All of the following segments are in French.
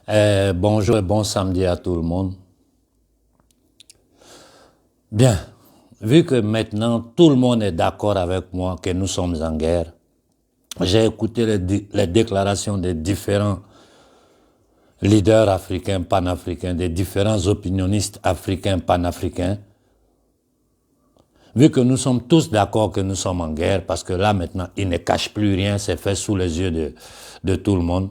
Bonjour et bon samedi à tout le monde. Bien, vu que maintenant tout le monde est d'accord avec moi que nous sommes en guerre, j'ai écouté les déclarations des différents leaders africains, panafricains, des différents opinionnistes africains, panafricains. Vu que nous sommes tous d'accord que nous sommes en guerre, parce que là maintenant, ils ne cachent plus rien, c'est fait sous les yeux de tout le monde.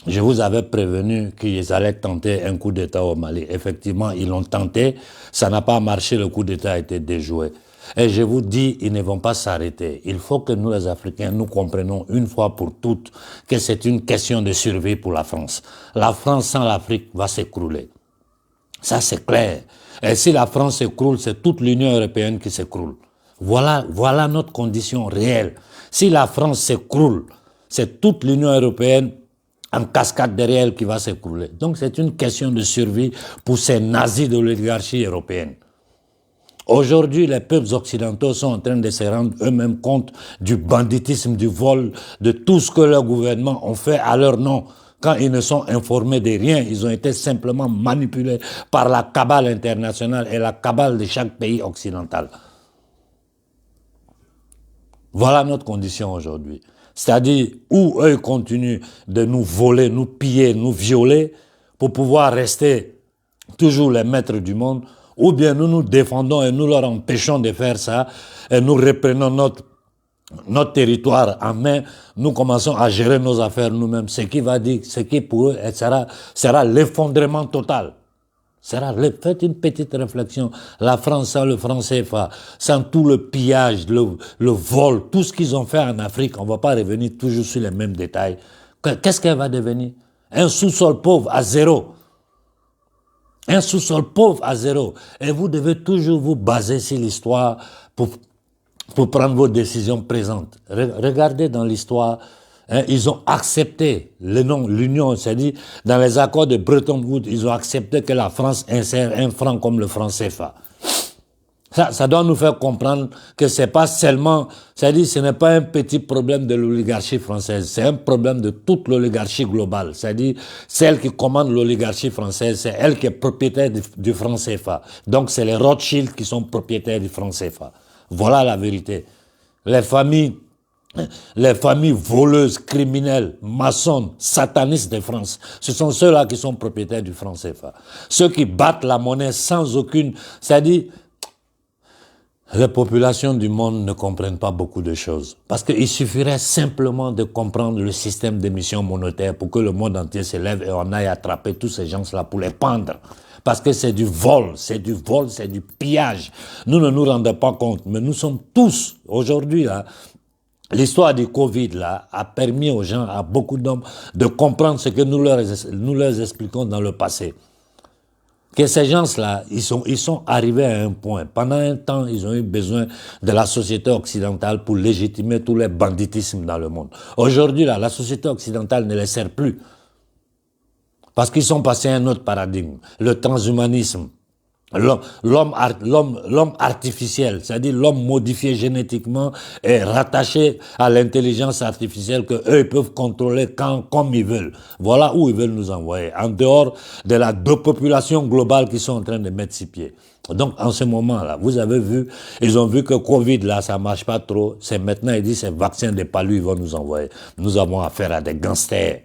Je vous avais prévenu qu'ils allaient tenter un coup d'État au Mali. Effectivement, ils l'ont tenté. Ça n'a pas marché. Le coup d'État a été déjoué. Et je vous dis, ils ne vont pas s'arrêter. Il faut que nous, les Africains, nous comprenions une fois pour toutes que c'est une question de survie pour la France. La France sans l'Afrique va s'écrouler. Ça, c'est clair. Et si la France s'écroule, c'est toute l'Union européenne qui s'écroule. Voilà notre condition réelle. Si la France s'écroule, c'est toute l'Union européenne en cascade derrière qui va s'écrouler. Donc c'est une question de survie pour ces nazis de l'oligarchie européenne. Aujourd'hui, les peuples occidentaux sont en train de se rendre eux-mêmes compte du banditisme, du vol, de tout ce que leurs gouvernements ont fait à leur nom. Quand ils ne sont informés de rien, ils ont été simplement manipulés par la cabale internationale et la cabale de chaque pays occidental. Voilà notre condition aujourd'hui. C'est-à-dire où eux continuent de nous voler, nous piller, nous violer pour pouvoir rester toujours les maîtres du monde, ou bien nous nous défendons et nous leur empêchons de faire ça et nous reprenons notre territoire en main, nous commençons à gérer nos affaires nous-mêmes, ce qui pour eux sera l'effondrement total. Faites une petite réflexion. La France sans le franc CFA, sans tout le pillage, le vol, tout ce qu'ils ont fait en Afrique, on ne va pas revenir toujours sur les mêmes détails. Qu'est-ce qu'elle va devenir? Un sous-sol pauvre à zéro. Un sous-sol pauvre à zéro. Et vous devez toujours vous baser sur l'histoire pour prendre vos décisions présentes. Regardez dans l'histoire, ils ont accepté l'union, c'est-à-dire dans les accords de Bretton Woods, ils ont accepté que la France insère un franc comme le franc CFA. Ça doit nous faire comprendre que c'est pas seulement, c'est-à-dire ce n'est pas un petit problème de l'oligarchie française, c'est un problème de toute l'oligarchie globale, c'est-à-dire celle qui commande l'oligarchie française, c'est elle qui est propriétaire du franc CFA. Donc c'est les Rothschild qui sont propriétaires du franc CFA. Voilà la vérité. Les familles voleuses, criminelles, maçonnes, satanistes de France, ce sont ceux-là qui sont propriétaires du franc CFA. Ceux qui battent la monnaie sans aucune, c'est-à-dire les populations du monde ne comprennent pas beaucoup de choses. Parce qu'il suffirait simplement de comprendre le système d'émission monétaire pour que le monde entier se lève et on aille attraper tous ces gens-là pour les pendre. Parce que c'est du vol, c'est du pillage. Nous ne nous rendons pas compte, mais nous sommes tous, aujourd'hui, là, l'histoire du Covid, là, a permis aux gens, à beaucoup d'hommes, de comprendre ce que nous leur expliquons dans le passé. Que ces gens-là, ils sont arrivés à un point. Pendant un temps, ils ont eu besoin de la société occidentale pour légitimer tous les banditismes dans le monde. Aujourd'hui, là, la société occidentale ne les sert plus. Parce qu'ils sont passés à un autre paradigme, le transhumanisme. L'homme artificiel, c'est-à-dire l'homme modifié génétiquement et rattaché à l'intelligence artificielle que eux peuvent contrôler comme ils veulent. Voilà où ils veulent nous envoyer, en dehors de la dépopulation globale qu'ils sont en train de mettre sur pied. Donc en ce moment-là, vous avez vu, ils ont vu que Covid là, ça marche pas trop. C'est maintenant, ils disent, c'est vaccin de palu, ils vont nous envoyer. Nous avons affaire à des gangsters.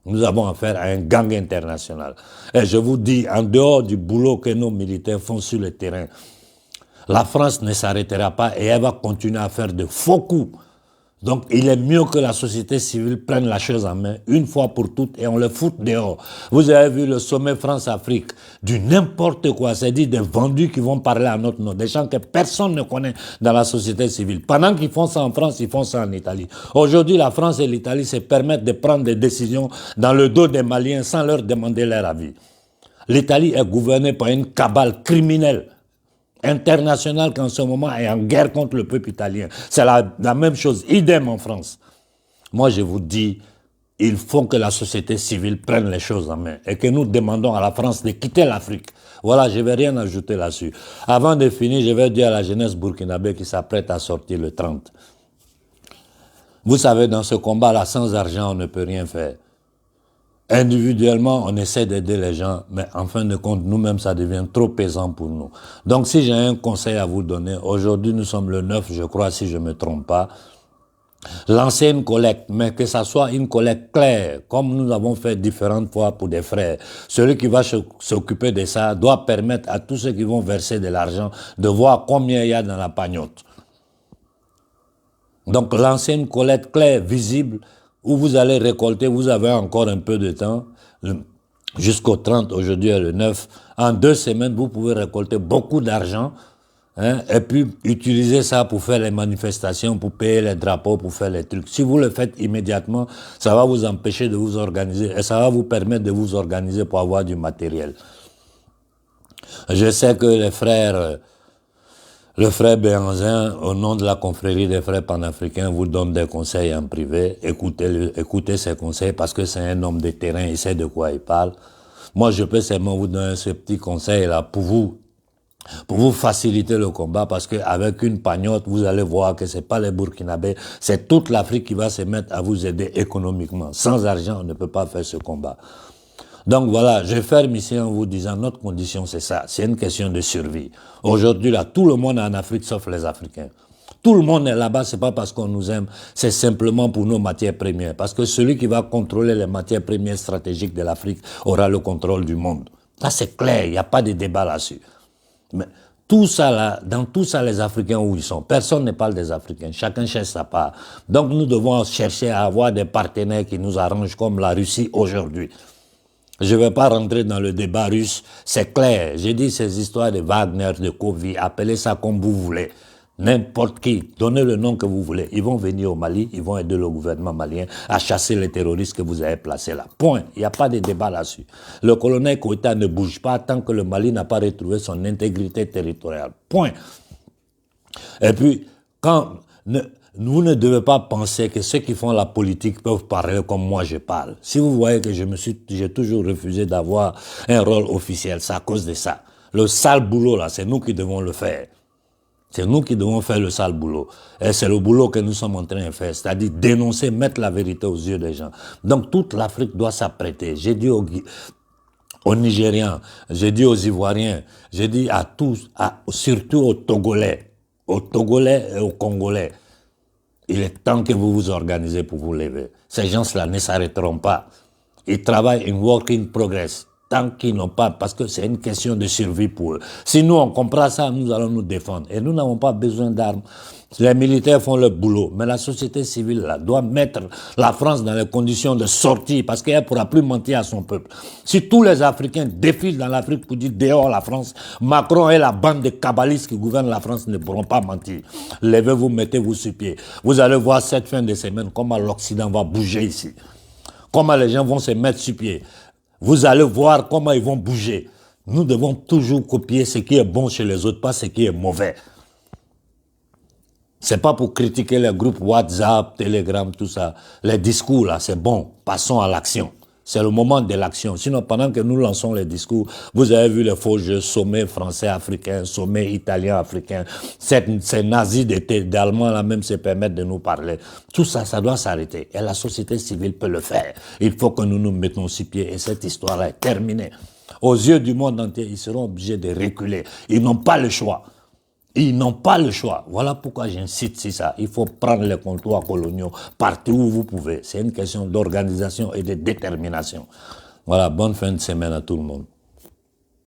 Nous avons affaire à un gang international. Et je vous dis, en dehors du boulot que nos militaires font sur le terrain, la France ne s'arrêtera pas et elle va continuer à faire de faux coups. Donc, il est mieux que la société civile prenne la chose en main une fois pour toutes et on le fout dehors. Vous avez vu le sommet France-Afrique, du n'importe quoi, c'est-à-dire des vendus qui vont parler à notre nom, des gens que personne ne connaît dans la société civile. Pendant qu'ils font ça en France, ils font ça en Italie. Aujourd'hui, la France et l'Italie se permettent de prendre des décisions dans le dos des Maliens sans leur demander leur avis. L'Italie est gouvernée par une cabale criminelle international qui en ce moment est en guerre contre le peuple italien. C'est la même chose, idem en France. Moi je vous dis, il faut que la société civile prenne les choses en main et que nous demandons à la France de quitter l'Afrique. Voilà, je ne vais rien ajouter là-dessus. Avant de finir, je vais dire à la jeunesse burkinabé qui s'apprête à sortir le 30. Vous savez, dans ce combat-là, sans argent, on ne peut rien faire. Individuellement, on essaie d'aider les gens, mais en fin de compte, nous-mêmes, ça devient trop pesant pour nous. Donc, si j'ai un conseil à vous donner, aujourd'hui, nous sommes le 9, je crois, si je me trompe pas. Lancez une collecte, mais que ça soit une collecte claire, comme nous avons fait différentes fois pour des frères. Celui qui va s'occuper de ça doit permettre à tous ceux qui vont verser de l'argent de voir combien il y a dans la pagnotte. Donc, lancez une collecte claire, visible, où vous allez récolter, vous avez encore un peu de temps, jusqu'au 30, aujourd'hui est le 9. En 2 semaines, vous pouvez récolter beaucoup d'argent, hein, et puis utiliser ça pour faire les manifestations, pour payer les drapeaux, pour faire les trucs. Si vous le faites immédiatement, ça va vous empêcher de vous organiser et ça va vous permettre de vous organiser pour avoir du matériel. Je sais que les frères... Le frère Béhanzin, au nom de la confrérie des frères panafricains, vous donne des conseils en privé. Écoutez ses conseils parce que c'est un homme de terrain, il sait de quoi il parle. Moi, je peux seulement vous donner ce petit conseil-là pour vous faciliter le combat parce qu'avec une pagnotte, vous allez voir que c'est pas les Burkinabés, c'est toute l'Afrique qui va se mettre à vous aider économiquement. Sans argent, on ne peut pas faire ce combat. Donc voilà, je ferme ici en vous disant notre condition c'est ça, c'est une question de survie. Aujourd'hui là, tout le monde est en Afrique sauf les Africains. Tout le monde est là-bas, c'est pas parce qu'on nous aime, c'est simplement pour nos matières premières. Parce que celui qui va contrôler les matières premières stratégiques de l'Afrique aura le contrôle du monde. Ça c'est clair, il n'y a pas de débat là-dessus. Mais tout ça là, dans tout ça les Africains où ils sont, personne ne parle des Africains, chacun cherche sa part. Donc nous devons chercher à avoir des partenaires qui nous arrangent comme la Russie aujourd'hui. Je ne vais pas rentrer dans le débat russe, c'est clair. J'ai dit ces histoires de Wagner, de Covid, appelez ça comme vous voulez. N'importe qui, donnez le nom que vous voulez. Ils vont venir au Mali, ils vont aider le gouvernement malien à chasser les terroristes que vous avez placés là. Point. Il n'y a pas de débat là-dessus. Le colonel Koïta ne bouge pas tant que le Mali n'a pas retrouvé son intégrité territoriale. Point. Et puis, vous ne devez pas penser que ceux qui font la politique peuvent parler comme moi je parle. Si vous voyez que j'ai toujours refusé d'avoir un rôle officiel, c'est à cause de ça. Le sale boulot là, c'est nous qui devons le faire. C'est nous qui devons faire le sale boulot. Et c'est le boulot que nous sommes en train de faire, c'est-à-dire dénoncer, mettre la vérité aux yeux des gens. Donc toute l'Afrique doit s'apprêter. J'ai dit aux Nigériens, j'ai dit aux Ivoiriens, j'ai dit à tous, surtout aux Togolais et aux Congolais. Il est temps que vous vous organisez pour vous lever. Ces gens-là ne s'arrêteront pas. Ils travaillent in work in progress. Tant qu'ils n'ont pas, parce que c'est une question de survie pour eux. Si nous, on comprend ça, nous allons nous défendre. Et nous n'avons pas besoin d'armes. Les militaires font leur boulot. Mais la société civile, là, doit mettre la France dans les conditions de sortie, parce qu'elle ne pourra plus mentir à son peuple. Si tous les Africains défilent dans l'Afrique pour dire dehors la France, Macron et la bande de kabbalistes qui gouvernent la France ne pourront pas mentir. Levez-vous, mettez-vous sur pied. Vous allez voir cette fin de semaine, comment l'Occident va bouger ici. Comment les gens vont se mettre sur pied. Vous allez voir comment ils vont bouger. Nous devons toujours copier ce qui est bon chez les autres, pas ce qui est mauvais. C'est pas pour critiquer les groupes WhatsApp, Telegram, tout ça. Les discours là, c'est bon. Passons à l'action. C'est le moment de l'action. Sinon, pendant que nous lançons les discours, vous avez vu les faux jeux, sommet français africain, sommet italien africain. Ces nazis d'Allemands là même se permettent de nous parler. Tout ça, ça doit s'arrêter. Et la société civile peut le faire. Il faut que nous nous mettons sur pied et cette histoire-là est terminée. Aux yeux du monde entier, ils seront obligés de reculer. Ils n'ont pas le choix. Ils n'ont pas le choix. Voilà pourquoi j'insiste sur ça. Il faut prendre les comptoirs coloniaux partout où vous pouvez. C'est une question d'organisation et de détermination. Voilà, bonne fin de semaine à tout le monde.